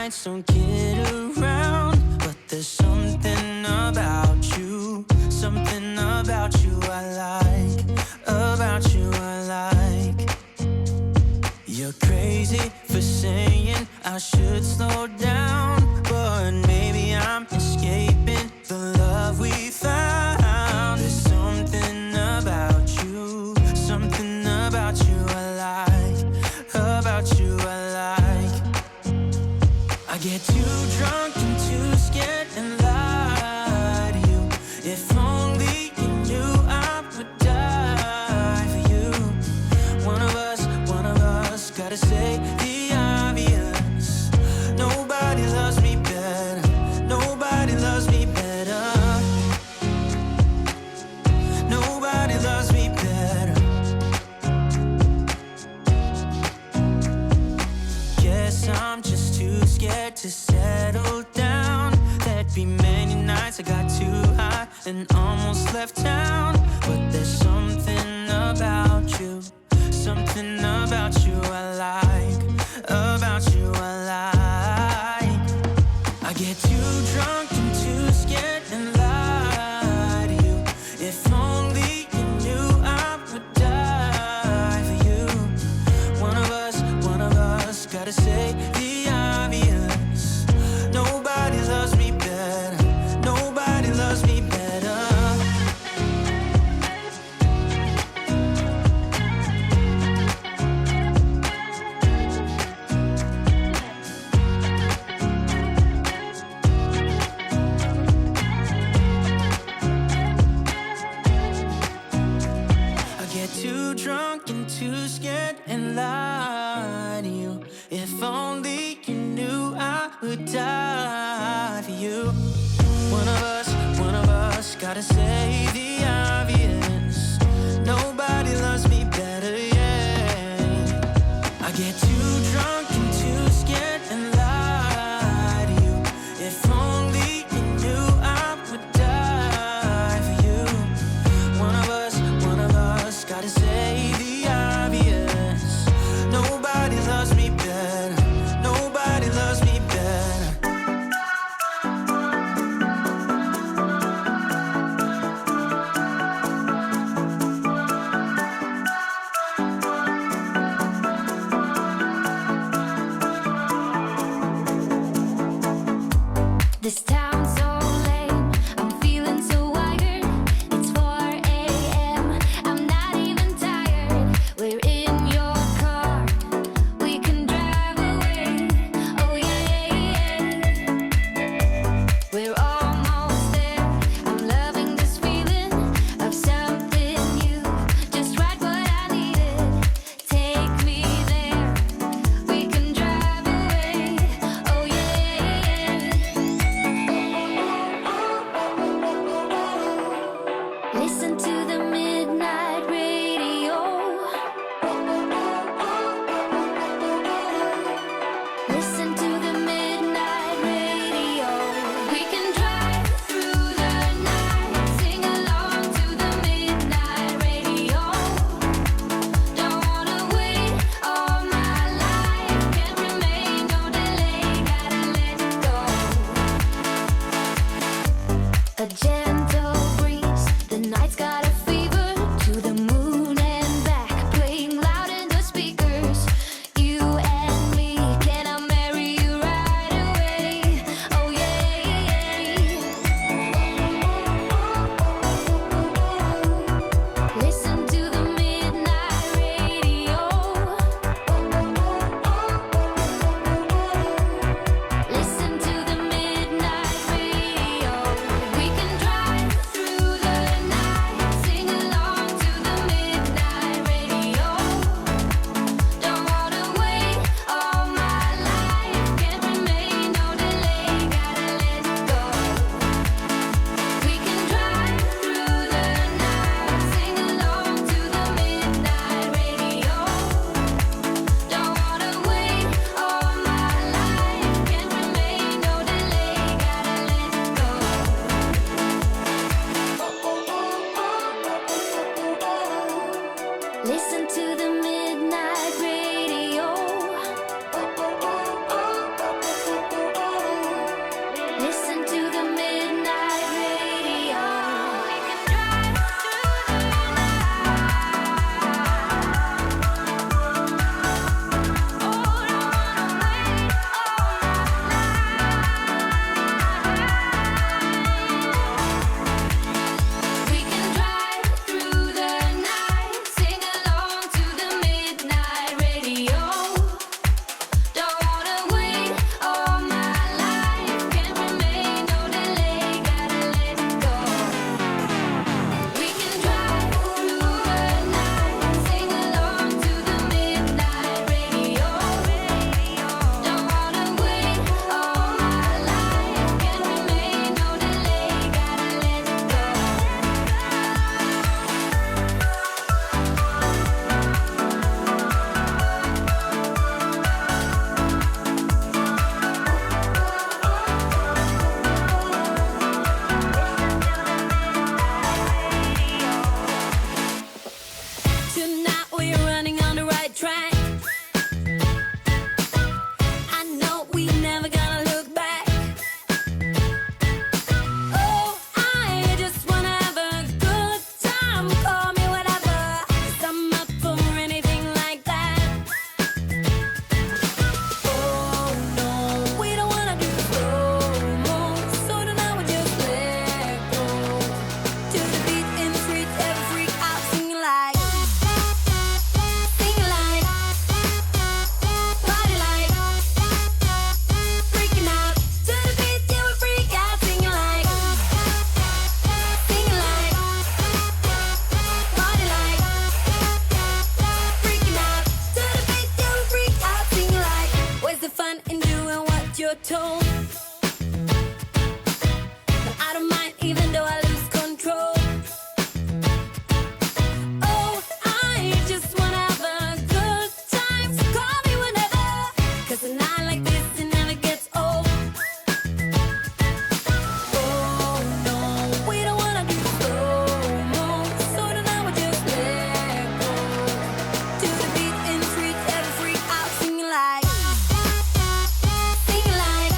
nights don't get around, but there's something about you, something about you I like, about you I like. You're crazy for saying I should slow down, but maybe I'm escaping the love we found. There's something about you, something about you I like, about you I like. I get too drunk and too scared and lie to you. If only you knew I would die for you. One of us gotta say the obvious. Nobody loves me better, nobody loves me better, nobody loves me better. Guess I'm just too scared to settle down. There'd be many nights I got too high and almost left town, but there's something about you, something about you I like, about you I like. I get too drunk and too scared and lie to you. If only you knew I would die for you. One of us gotta say the obvious. Nobody loves me better, nobody loves me better. I get too drunk and too scared and lie to you. If only you knew I would die for you. One of us gotta say the obvious. Nobody loves me better, yeah. I get too drunk and too scared and lie to you. If only you knew I would die for you. One of us gotta say the obvious. Nobody loves me better, nobody loves me better. This town's so lame, I'm feeling so wired. It's 4 a.m., I'm not even tired. We're in your car, we can drive away. Oh yeah. We're almost there, I'm loving this feeling of something new. Just right what I needed, take me there. We can drive away. Oh yeah. Listen to the midnight radio. Listen to the midnight radio. We can drive through the night, sing along to the midnight radio. Don't wanna wait all my life, can't remain, no delay, gotta let go. A gentle breeze, the night's got a fever. To the moon and back, playing loud in the speakers. You and me, can I marry you right away? Oh yeah. Listen to the midnight radio. Listen to the midnight radio. We can drive mind and doing what you're told. But I don't mind even though I lose control. Oh, I just wanna have a good time, so call me whenever. 'Cause a night like this, it never gets old. Oh no, we don't wanna do slow-mo, so tonight we just let go. To the beat and treat every freak out, singing like, singing like,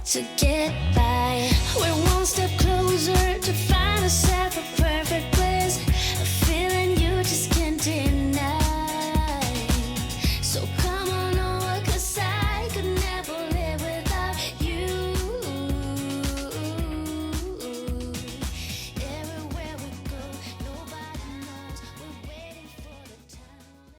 to get by.